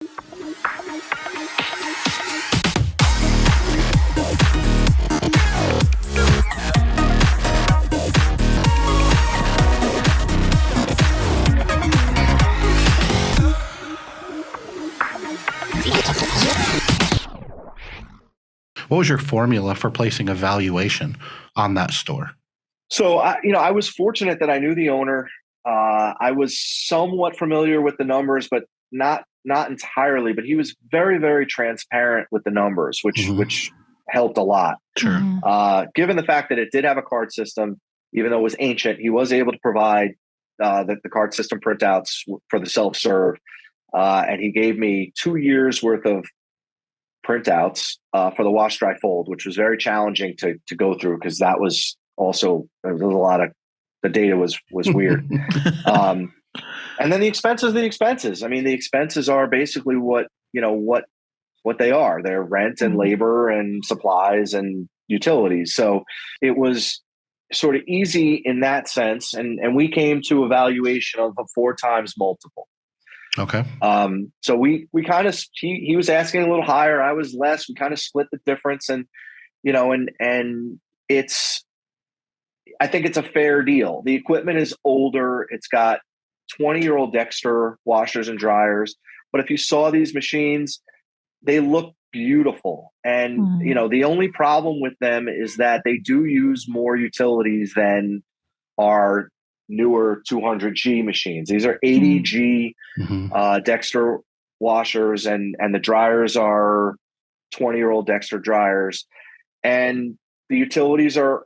What was your formula for placing a valuation on that store? So, I was fortunate that I knew the owner. I was somewhat familiar with the numbers, but not entirely. But he was very, very transparent with the numbers, which helped a lot. Sure. Given the fact that it did have a card system, even though it was ancient, he was able to provide the card system printouts for the self-serve. And he gave me 2 years worth of printouts for the wash, dry, fold, which was very challenging to go through because that was also, there was a lot of, the data was weird. And then the expenses. I mean, the expenses are basically what they are. They're rent and labor and supplies and utilities. So it was sort of easy in that sense. And we came to a valuation of a 4 times multiple. Okay. So we kind of, he was asking a little higher. I was less. We kind of split the difference, and I think it's a fair deal. The equipment is older. It's got 20-year-old Dexter washers and dryers. But if you saw these machines, they look beautiful. And, the only problem with them is that they do use more utilities than our newer 200G machines. These are 80G Dexter washers, and the dryers are 20-year-old Dexter dryers. And the utilities are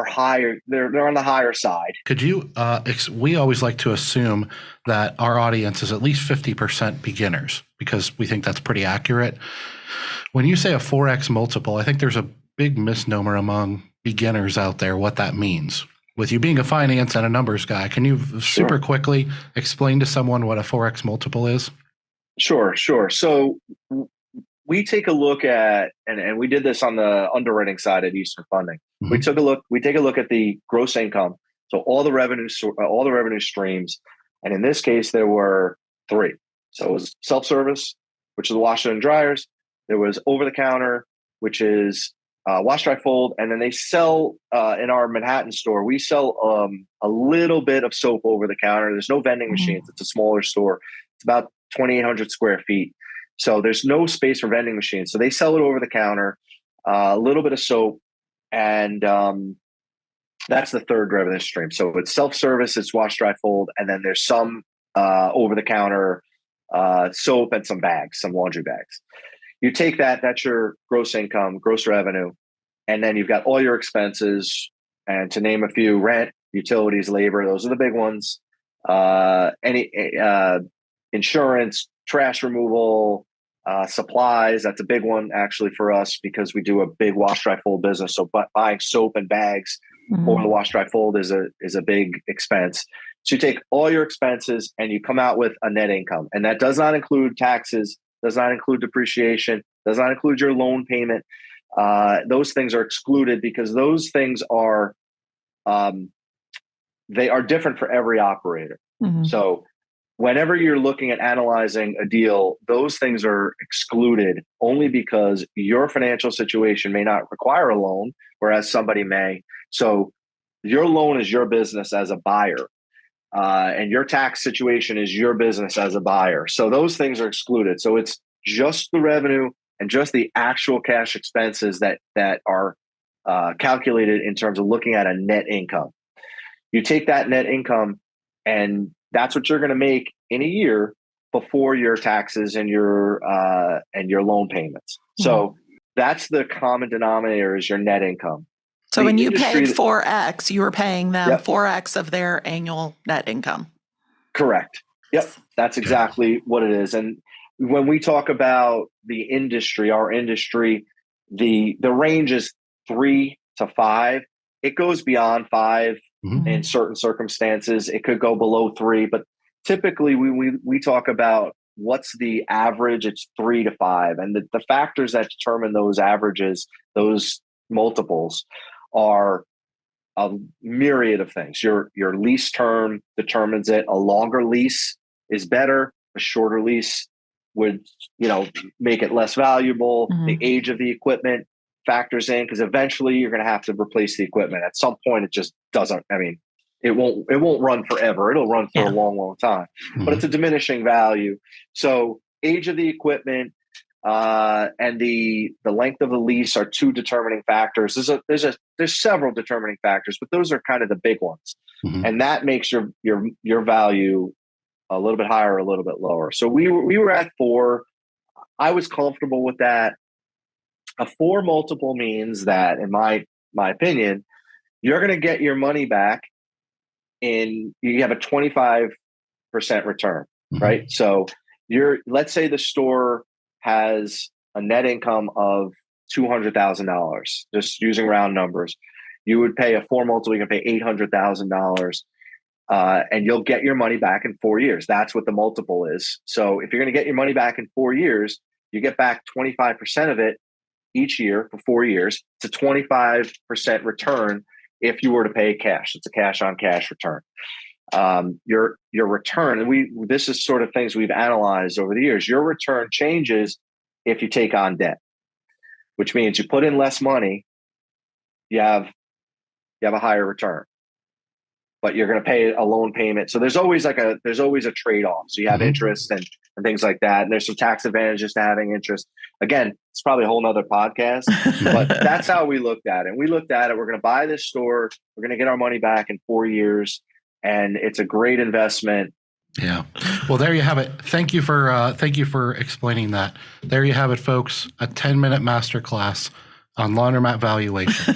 higher. They're on the higher side. Could you? We always like to assume that our audience is at least 50% beginners because we think that's pretty accurate. When you say a 4x multiple, I think there's a big misnomer among beginners out there what that means. With you being a finance and a numbers guy, can you super quickly explain to someone what a 4x multiple is? Sure. So we take a look at, and we did this on the underwriting side at Eastern Funding. We take a look at the gross income. So all the revenue streams. And in this case, there were 3. So it was self-service, which is the washer and dryers. There was over-the-counter, which is wash, dry, fold. And then they sell, in our Manhattan store, we sell a little bit of soap over the counter. There's no vending machines. It's a smaller store. It's about 2,800 square feet. So there's no space for vending machines. So they sell it over the counter, a little bit of soap, and that's the third revenue stream. So it's self-service, it's wash, dry, fold, and then there's some over the counter soap and some bags, some laundry bags. You take that's your gross income, gross revenue, and then you've got all your expenses, and to name a few: rent, utilities, labor. Those are the big ones. Any insurance, trash removal, supplies. That's a big one actually for us because we do a big wash, dry, fold business. So buying soap and bags for the wash, dry, fold is a big expense. So you take all your expenses and you come out with a net income, and that does not include taxes, does not include depreciation, does not include your loan payment. Those things are excluded because those things are they are different for every operator. So whenever you're looking at analyzing a deal, those things are excluded only because your financial situation may not require a loan, whereas somebody may. So your loan is your business as a buyer, and your tax situation is your business as a buyer. So those things are excluded. So it's just the revenue and just the actual cash expenses that are calculated in terms of looking at a net income. You take that net income, and that's what you're going to make in a year before your taxes and your loan payments. So that's the common denominator is your net income. So when you paid 4X, you were paying them 4X of their annual net income. Correct. Yep. That's exactly what it is. And when we talk about the industry, our industry, the range is 3 to 5. It goes beyond 5 in certain circumstances. It could go below 3, but typically we talk about what's the average. It's 3 to 5. And the factors that determine those averages, those multiples, are a myriad of things. Your lease term determines it. A longer lease is better. A shorter lease would, make it less valuable. Mhm. The age of the equipment factors in, because eventually you're going to have to replace the equipment. At some point, it just doesn't. I mean, it won't run forever. It'll run for a long, long time, but it's a diminishing value. So age of the equipment and the length of the lease are two determining factors. There's several determining factors, but those are kind of the big ones, and that makes your value a little bit higher, or a little bit lower. So we were at 4. I was comfortable with that. A 4 multiple means that, in my opinion, you're going to get your money back you have a 25% return, right? So let's say the store has a net income of $200,000, just using round numbers. You would pay a 4 multiple, you can pay $800,000, and you'll get your money back in 4 years. That's what the multiple is. So if you're going to get your money back in 4 years, you get back 25% of it each year for 4 years. It's a 25% return if you were to pay cash. It's a cash on cash return. Your return, and this is sort of things we've analyzed over the years. Your return changes if you take on debt, which means you put in less money, you have a higher return, but you're going to pay a loan payment. So there's always a trade-off. So you have interest and things like that. And there's some tax advantages to having interest. Again, it's probably a whole nother podcast, but that's how we looked at it. And we looked at it. We're going to buy this store. We're going to get our money back in 4 years. And it's a great investment. Yeah. Well, there you have it. Thank you for explaining that. There you have it, folks. A 10-minute masterclass on laundromat valuation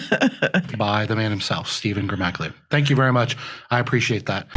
by the man himself, Stephen Gramaglia. Thank you very much. I appreciate that.